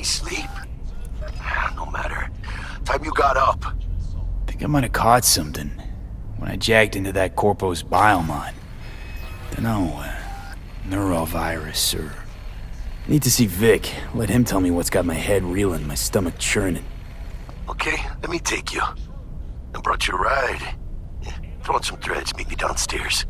any sleep? No matter. Time you got up. Think I might have caught something when I jacked into that Corpo's biomon. Dunno, neurovirus or... Need to see Vic. Let him tell me what's got my head reeling, my stomach churning. Okay, let me take you. I brought you a ride. Yeah, throw on some threads, meet me downstairs.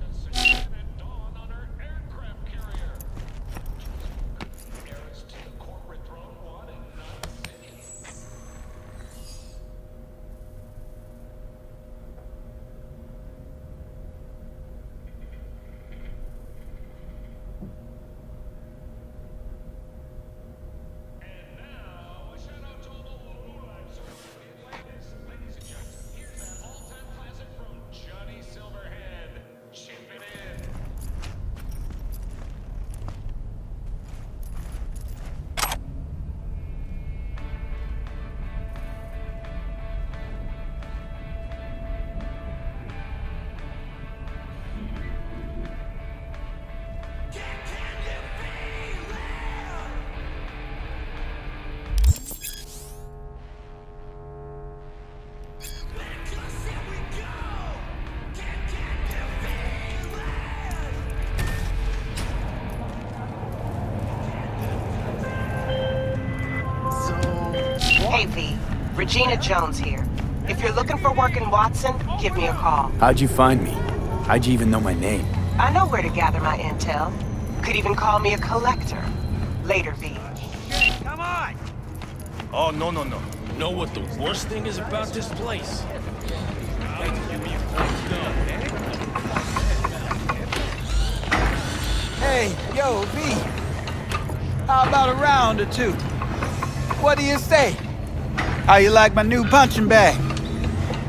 Hey, V. Regina Jones here. If you're looking for work in Watson, give me a call. How'd you find me? How'd you even know my name? I know where to gather my intel. Could even call me a collector. Later, V. Okay, come on! Oh, no. Know what the worst thing is about this place? Hey, yo, V. How about a round or two? What do you say? How you like my new punching bag?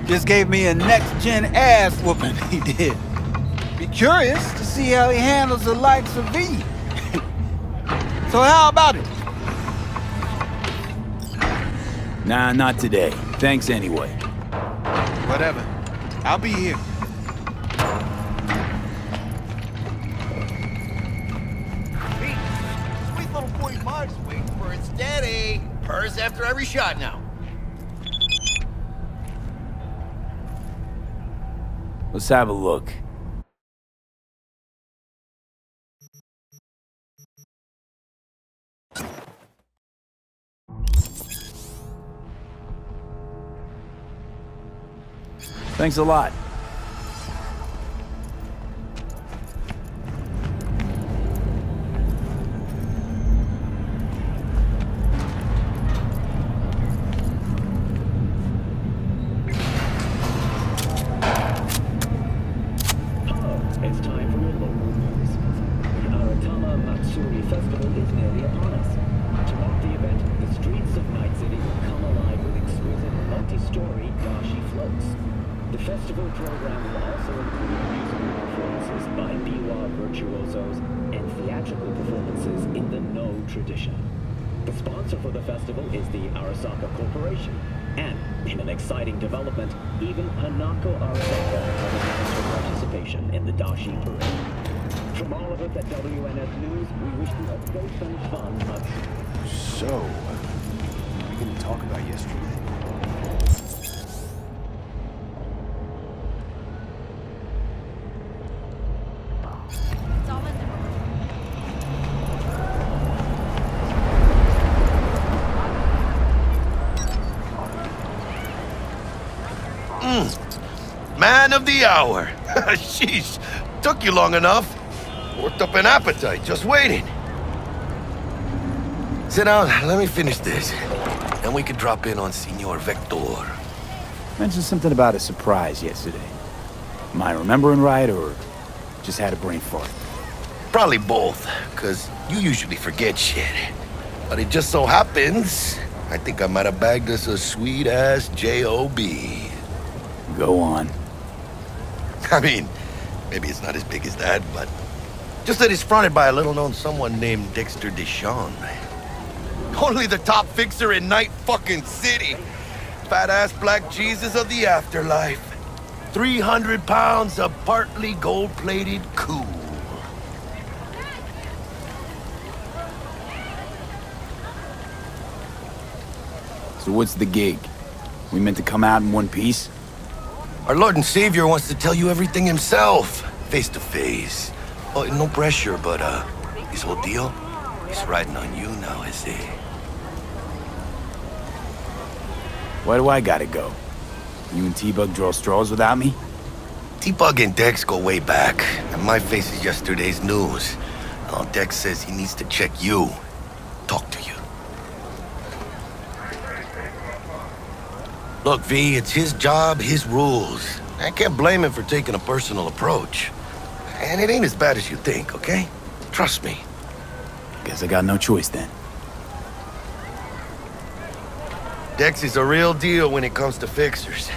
Just gave me a next-gen ass whooping, he did. Be curious to see how he handles the likes of V. So how about it? Nah, not today. Thanks anyway. Whatever. I'll be here. Sweet little 45's waiting for it steady. Purrs after every shot now. Let's have a look. Thanks a lot. The sponsor for the festival is the Arasaka Corporation, and in an exciting development, even Hanako Arasaka has announced her participation in the Dashi Parade. From all of us at WNS News, we wish you a safe and fun month. So, we can talk about yesterday. Man of the hour. Sheesh, took you long enough. Worked up an appetite, just waiting. Sit down, let me finish this. Then we can drop in on Senor Vector. Mentioned something about a surprise yesterday. Am I remembering right, or just had a brain fart? Probably both, because you usually forget shit. But it just so happens, I think I might have bagged us a sweet-ass J.O.B. Go on. I mean, maybe it's not as big as that, but just that it's fronted by a little-known someone named Dexter Deshawn. Only the top fixer in Night fucking City. Fat-ass black Jesus of the afterlife. 300 pounds of partly gold-plated cool. So what's the gig? We meant to come out in one piece? Our Lord and Savior wants to tell you everything himself, face to face. Oh, no pressure, but, his whole deal, he's riding on you now, is he? Why do I gotta go? You and T-Bug draw straws without me? T-Bug and Dex go way back, and my face is yesterday's news. Now Dex says he needs to check you, talk to you. Look, V, it's his job, his rules. I can't blame him for taking a personal approach. And it ain't as bad as you think, okay? Trust me. Guess I got no choice then. Dex is a real deal when it comes to fixers.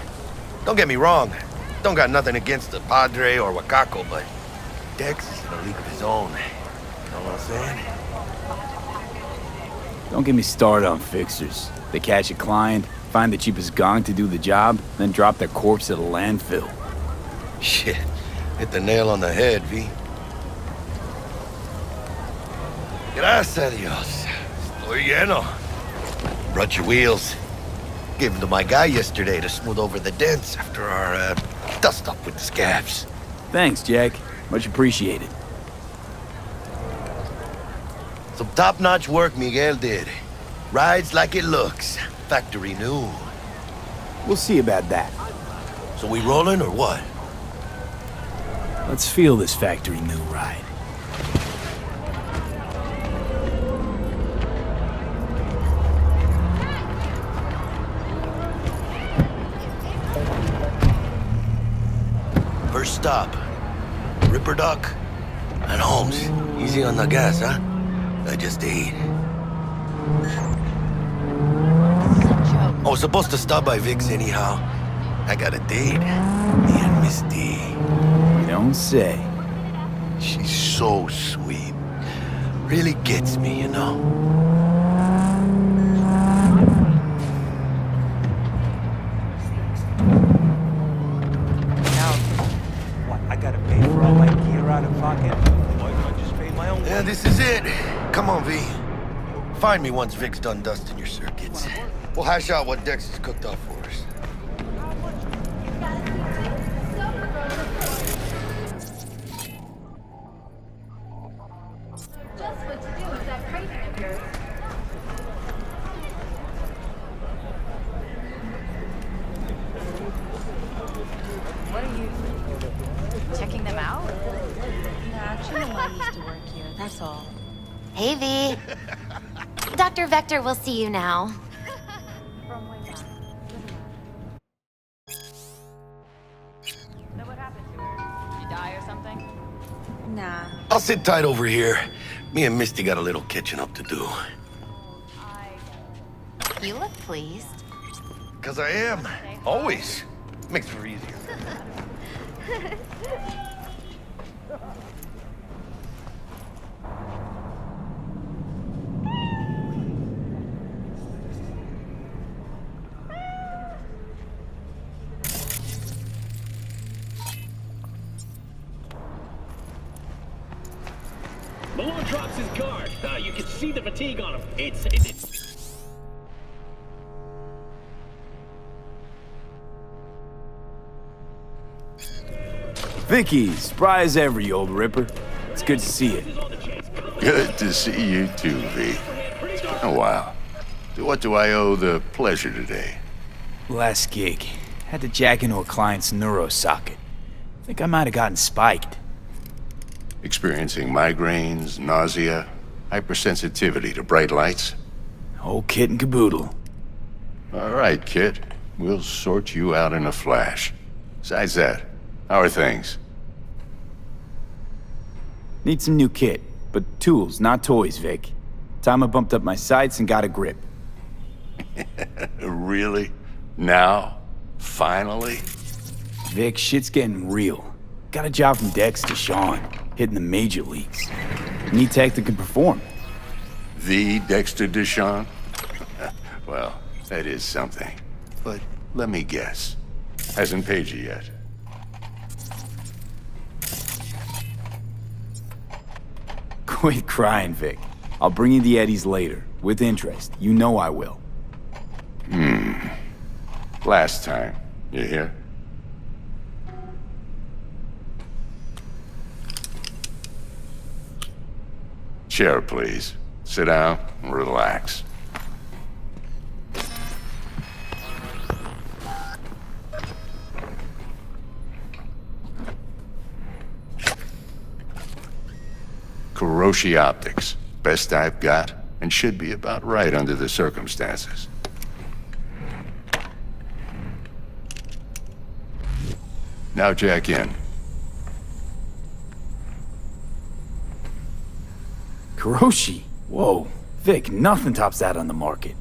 Don't get me wrong. Don't got nothing against the Padre or Wakako, but Dex is in a league of his own. You know what I'm saying? Don't get me started on fixers. They catch a client, find the cheapest gong to do the job, then drop their corpse at a landfill. Shit. Hit the nail on the head, V. Gracias a Dios. Estoy lleno. Brought your wheels. Gave them to my guy yesterday to smooth over the dents after our, dust-up with the scabs. Thanks, Jack. Much appreciated. Some top-notch work Miguel did. Rides like it looks. Factory new. We'll see about that. So we rolling or what? Let's feel this factory new ride. First stop. Ripper Dock and Holmes. Easy on the gas, huh? I just ate. I was supposed to stop by Vic's anyhow. I got a date. Me and Misty. You don't say. She's so sweet. Really gets me, you know? What, I gotta pay for all my gear out of pocket? Why don't I just pay my own? Yeah, this is it. Come on, V. Find me once Vic's done dusting your circuits. We'll hash out what Dex has cooked up for us. Just what to do with that crazy of yours. What are you... checking them out? Nah, Chino used to work here, that's all. Hey, V. Dr. Vector will see you now. From way back. So what happened to her? Did you die or something? Nah. I'll sit tight over here. Me and Misty got a little catching up to do. You look pleased. 'Cause I am. Always. Makes for easier. Malone drops his guard. You can see the fatigue on him. It's... Vicky, spry as ever, you old ripper. It's good to see you. Good to see you too, V. It's been a while. To what do I owe the pleasure today? Last gig. Had to jack into a client's neuro socket. Think I might have gotten spiked. Experiencing migraines, nausea, hypersensitivity to bright lights? Whole kit and caboodle. All right, kid. We'll sort you out in a flash. Besides that, how are things? Need some new kit, but tools, not toys, Vic. Time I bumped up my sights and got a grip. Really? Now? Finally? Vic, shit's getting real. Got a job from DEX to Sean, hitting the major leagues. Need tech that can perform. The Dexter Deshawn? Well, that is something. But let me guess. Hasn't paid you yet. Quit crying, Vic. I'll bring you the eddies later, with interest. You know I will. Last time. You hear? Chair, please. Sit down and relax. Kuroshi Optics. Best I've got, and should be about right under the circumstances. Now jack in. Kuroshi? Whoa. Vic, nothing tops that on the market.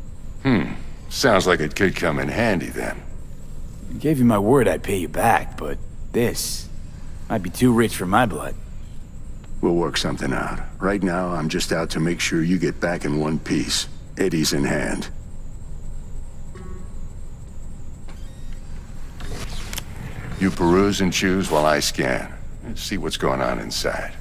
Sounds like it could come in handy then. I gave you my word I'd pay you back, but this might be too rich for my blood. We'll work something out. Right now, I'm just out to make sure you get back in one piece. Eddie's in hand. You peruse and choose while I scan. Let's see what's going on inside.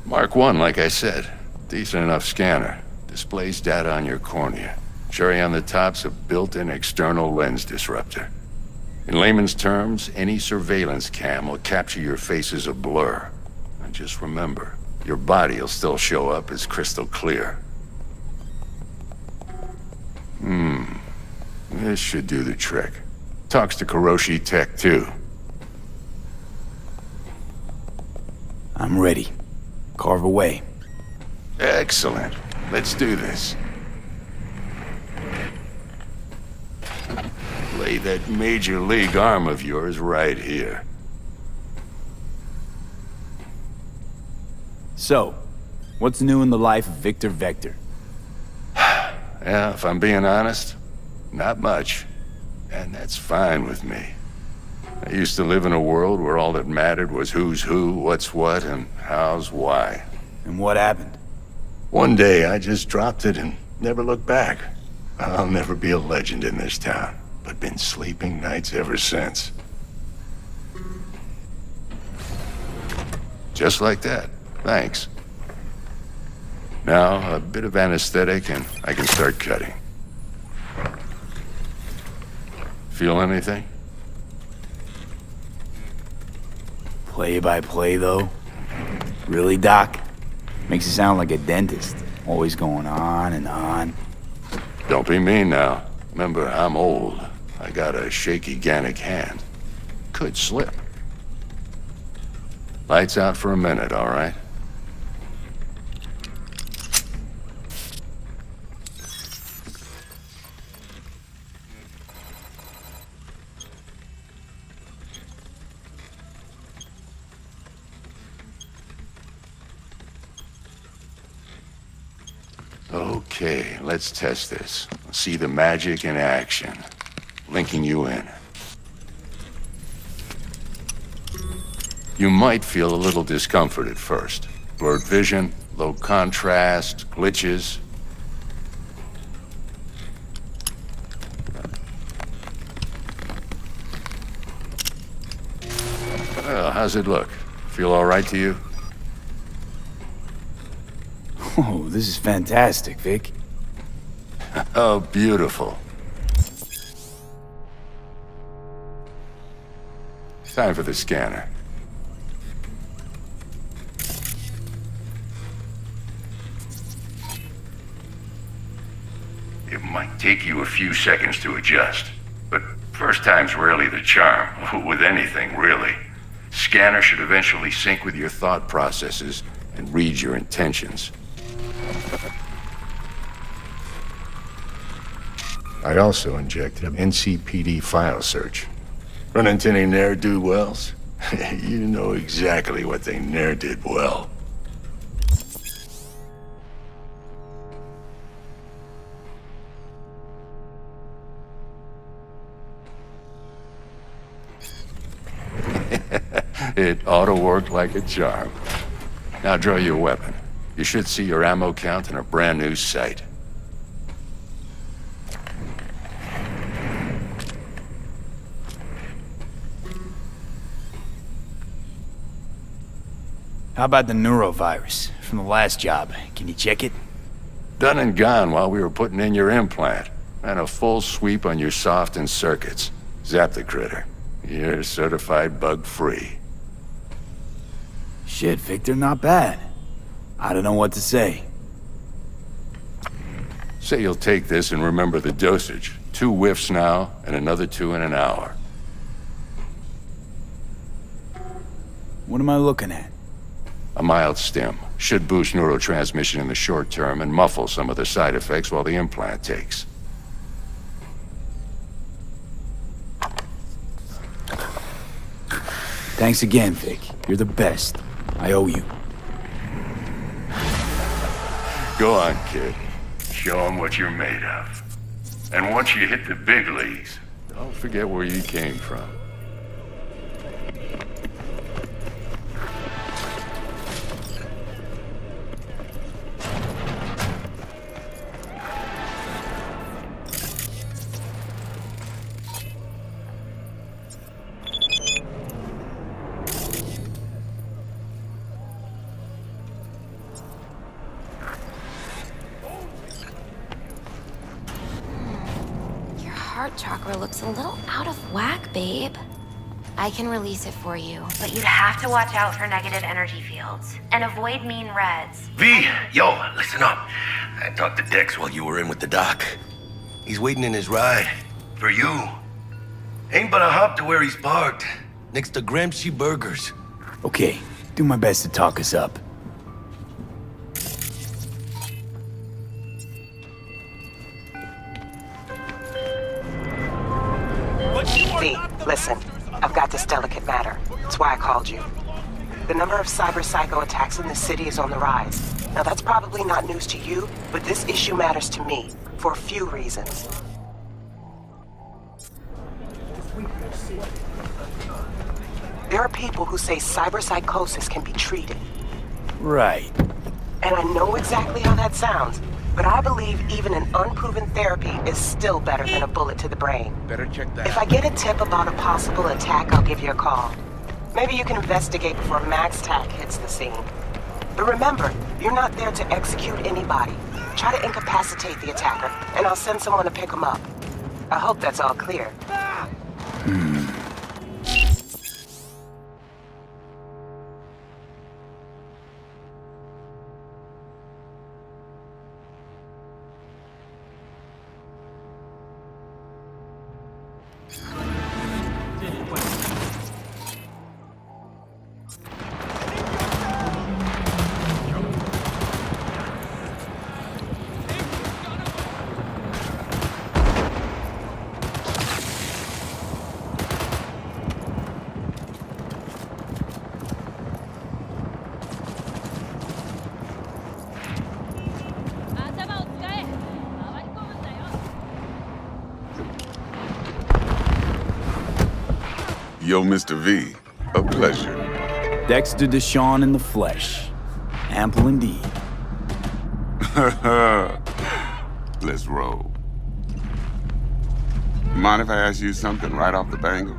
Mark 1, like I said. Decent enough scanner. Displays data on your cornea. Cherry on the top's a built-in external lens disruptor. In layman's terms, any surveillance cam will capture your face as a blur. And just remember, your body will still show up as crystal clear. This should do the trick. Talks to Kuroshi Tech, too. I'm ready. Carve away. Excellent. Let's do this. Lay that major league arm of yours right here. So, what's new in the life of Victor Vector? Yeah, if I'm being honest, not much. And that's fine with me. I used to live in a world where all that mattered was who's who, what's what, and how's why. And what happened? One day, I just dropped it and never looked back. I'll never be a legend in this town, but been sleeping nights ever since. Just like that. Thanks. Now, a bit of anesthetic and I can start cutting. Feel anything? Play by play, though? Really, Doc? Makes you sound like a dentist. Always going on and on. Don't be mean now. Remember, I'm old. I got a shaky Gannic hand. Could slip. Lights out for a minute, all right? Okay, let's test this. See the magic in action. Linking you in. You might feel a little discomfort at first. Blurred vision, low contrast, glitches. Well, how's it look? Feel all right to you? Oh, this is fantastic, Vic. Oh, beautiful. Time for the scanner. It might take you a few seconds to adjust, but first time's rarely the charm, with anything, really. Scanner should eventually sync with your thought processes and read your intentions. I also injected an NCPD file search. Run into any ne'er-do-wells? You know exactly what they ne'er did well. It auto-worked like a charm. Now draw your weapon. You should see your ammo count in a brand new sight. How about the neurovirus from the last job? Can you check it? Done and gone while we were putting in your implant. And a full sweep on your soft and circuits. Zap the critter. You're certified bug-free. Shit, Victor, not bad. I don't know what to say. Say you'll take this and remember the dosage. 2 whiffs now, and another 2 in an hour. What am I looking at? A mild stim. Should boost neurotransmission in the short term and muffle some of the side effects while the implant takes. Thanks again, Vic. You're the best. I owe you. Go on, kid. Show them what you're made of. And once you hit the big leagues, don't forget where you came from. Heart chakra looks a little out of whack, babe. I can release it for you, but you'd have to watch out for negative energy fields and avoid mean reds. V, yo, listen up. I talked to Dex while you were in with the doc. He's waiting in his ride. For you. Ain't but a hop to where he's parked. Next to Gramsci Burgers. Okay, do my best to talk us up. V, listen. I've got this delicate matter. That's why I called you. The number of cyber-psycho attacks in the city is on the rise. Now, that's probably not news to you, but this issue matters to me for a few reasons. There are people who say cyberpsychosis can be treated. Right. And I know exactly how that sounds, but I believe even an unproven therapy is still better than a bullet to the brain. Better check that If I get a tip about a possible attack, I'll give you a call. Maybe you can investigate before Max Tac hits the scene. But remember, you're not there to execute anybody. Try to incapacitate the attacker, and I'll send someone to pick him up. I hope that's all clear. Yo, Mr. V, a pleasure. Dexter Deshawn in the flesh. Ample indeed. Let's roll. Mind if I ask you something right off the bangle?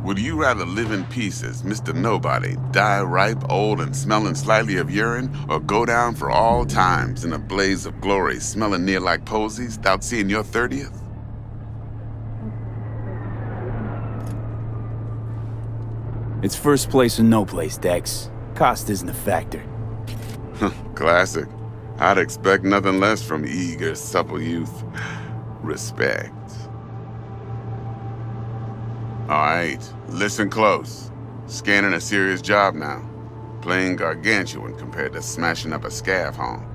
Would you rather live in peace as Mr. Nobody, die ripe, old, and smelling slightly of urine, or go down for all times in a blaze of glory, smelling near like posies, without seeing your 30th? It's first place or no place, Dex. Cost isn't a factor. Classic. I'd expect nothing less from eager, supple youth. Respect. All right, listen close. Scanning a serious job now. Playing gargantuan compared to smashing up a scav haunt.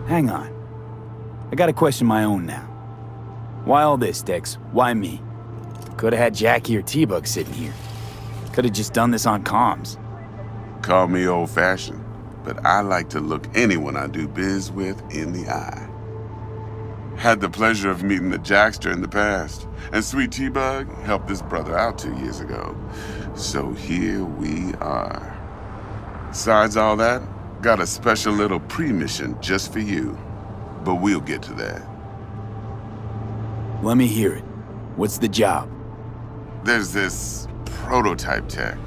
Hang on. I gotta question my own now. Why all this, Dex? Why me? Could've had Jackie or T-Bug sitting here. Could've just done this on comms. Call me old-fashioned, but I like to look anyone I do biz with in the eye. Had the pleasure of meeting the Jackster in the past, and Sweet T-Bug helped this brother out 2 years ago. So here we are. Besides all that, got a special little pre-mission just for you. But we'll get to that. Let me hear it. What's the job? There's this prototype tech.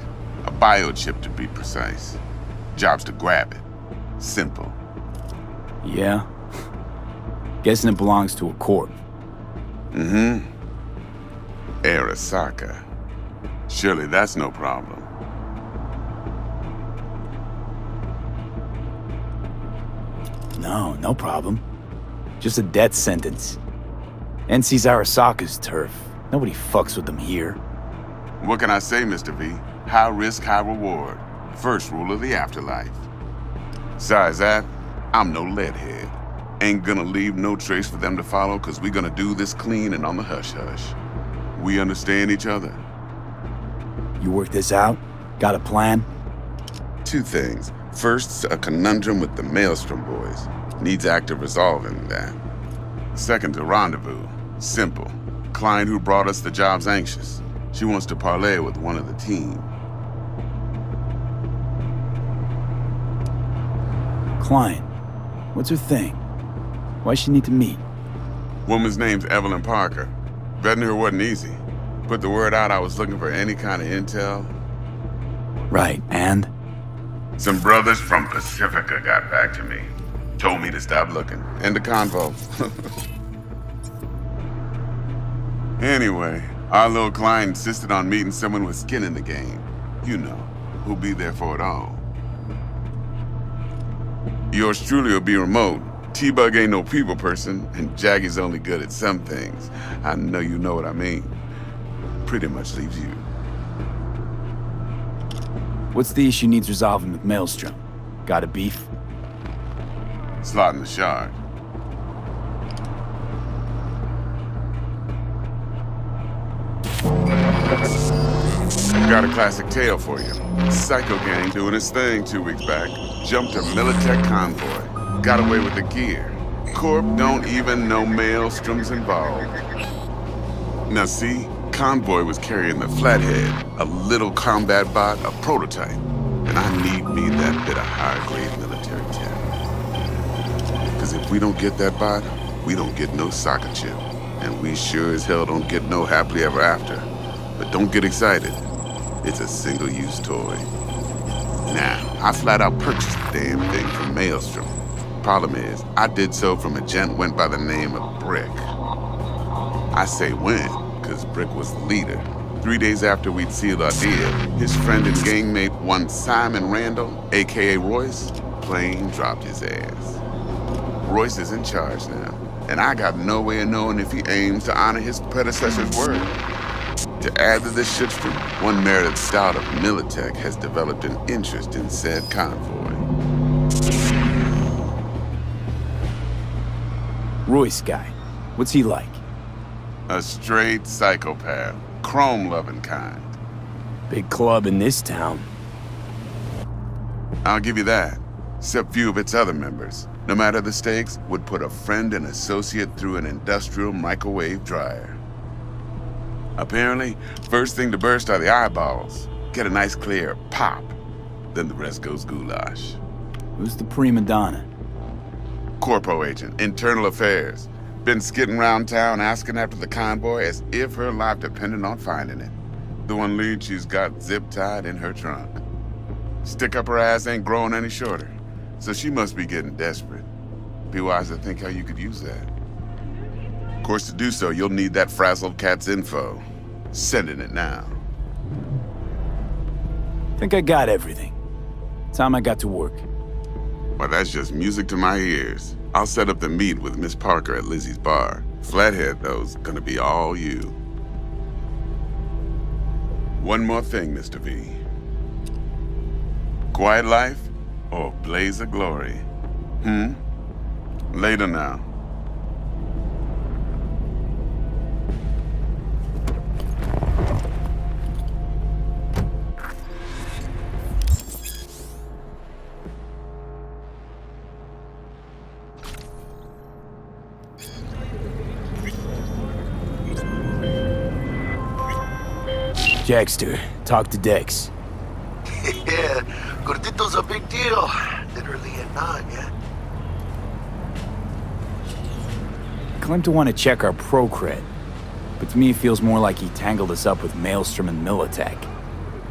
A biochip to be precise. Job's to grab it. Simple. Yeah? Guessing it belongs to a corp. Mm-hmm. Arasaka. Surely that's no problem. No problem. Just a death sentence. NC's Arasaka's turf. Nobody fucks with them here. What can I say, Mr. V? High risk, high reward. First rule of the afterlife. Besides that, I'm no leadhead. Ain't gonna leave no trace for them to follow, cause we gonna do this clean and on the hush-hush. We understand each other. You work this out? Got a plan? 2 things. First, a conundrum with the Maelstrom boys. Needs active resolving that. Second, a rendezvous. Simple. Client who brought us the job's anxious. She wants to parlay with one of the team. Client. What's her thing? Why she need to meet? Woman's name's Evelyn Parker. Vetting her wasn't easy. Put the word out I was looking for any kind of intel. Right, and? Some brothers from Pacifica got back to me. Told me to stop looking. End the convo. Anyway, our little client insisted on meeting someone with skin in the game. You know, who'll be there for it all. Yours truly will be remote. T-Bug ain't no people person, and Jaggy's only good at some things. I know you know what I mean. Pretty much leaves you. What's the issue needs resolving with Maelstrom? Got a beef? Slotting the shard. Got a classic tale for you. Psycho gang doing his thing 2 weeks back. Jumped a Militech convoy. Got away with the gear. Corp don't even know Maelstrom's involved. Now see, convoy was carrying the Flathead, a little combat bot, a prototype. And I need me that bit of high-grade military tech. Because if we don't get that bot, we don't get no soccer chip. And we sure as hell don't get no happily ever after. But don't get excited. It's a single-use toy. Now, I flat out purchased the damn thing from Maelstrom. Problem is, I did so from a gent went by the name of Brick. I say when, because Brick was the leader. 3 days after we'd sealed our deal, his friend and gangmate, one Simon Randall, aka Royce, plain dropped his ass. Royce is in charge now, and I got no way of knowing if he aims to honor his predecessor's word. To add to this shitstorm, one Meredith Stout of Militech has developed an interest in said convoy. Royce guy. What's he like? A straight psychopath. Chrome-loving kind. Big club in this town. I'll give you that. Except few of its other members, no matter the stakes, would put a friend and associate through an industrial microwave dryer. Apparently, first thing to burst are the eyeballs. Get a nice clear pop. Then the rest goes goulash. Who's the prima donna? Corpo agent, internal affairs. Been skidding around town asking after the convoy as if her life depended on finding it. The one lead she's got zip-tied in her trunk. Stick up her ass ain't growing any shorter, so she must be getting desperate. Be wise to think how you could use that. Of course, to do so, you'll need that frazzled cat's info. Sending it now. Think I got everything. Time I got to work. Well, that's just music to my ears. I'll set up the meet with Miss Parker at Lizzie's bar. Flathead, though's gonna be all you. One more thing, Mr. V. Quiet life or blaze of glory? Later now. Jackster, talk to Dex. Yeah, Gordito's a big deal. Literally a nod, yeah? Claimed to want to check our pro cred, but to me it feels more like he tangled us up with Maelstrom and Militech.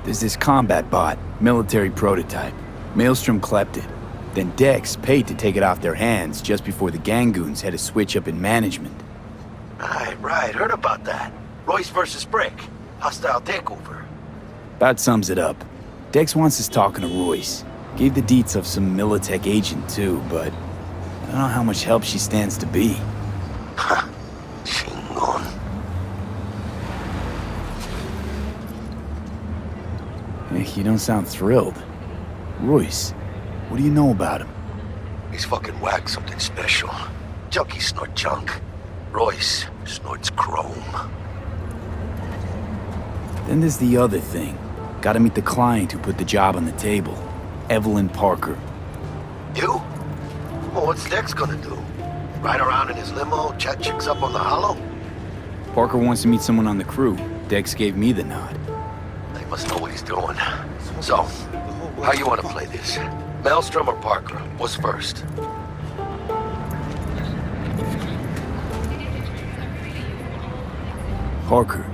There's this combat bot, military prototype. Maelstrom clept it. Then Dex paid to take it off their hands just before the Gangoons had a switch up in management. Right, heard about that. Royce versus Brick. Hostile takeover. About sums it up. Dex wants us talking to Royce. Gave the deets of some Militech agent too, but I don't know how much help she stands to be. Chingon. You don't sound thrilled. Royce, what do you know about him? He's fucking whacked something special. Junkies snort junk. Royce snorts chrome. Then there's the other thing. Gotta meet the client who put the job on the table. Evelyn Parker. You? Well, what's Dex gonna do? Ride around in his limo, chat chicks up on the hollow? Parker wants to meet someone on the crew. Dex gave me the nod. He must know what he's doing. So, how you want to play this? Maelstrom or Parker? What's first? Parker.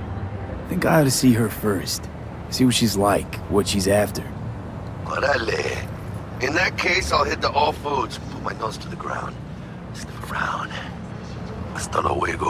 Think I ought to see her first. See what she's like, what she's after. Orale. In that case, I'll hit the all foods and put my nose to the ground. Sniff around. Hasta luego.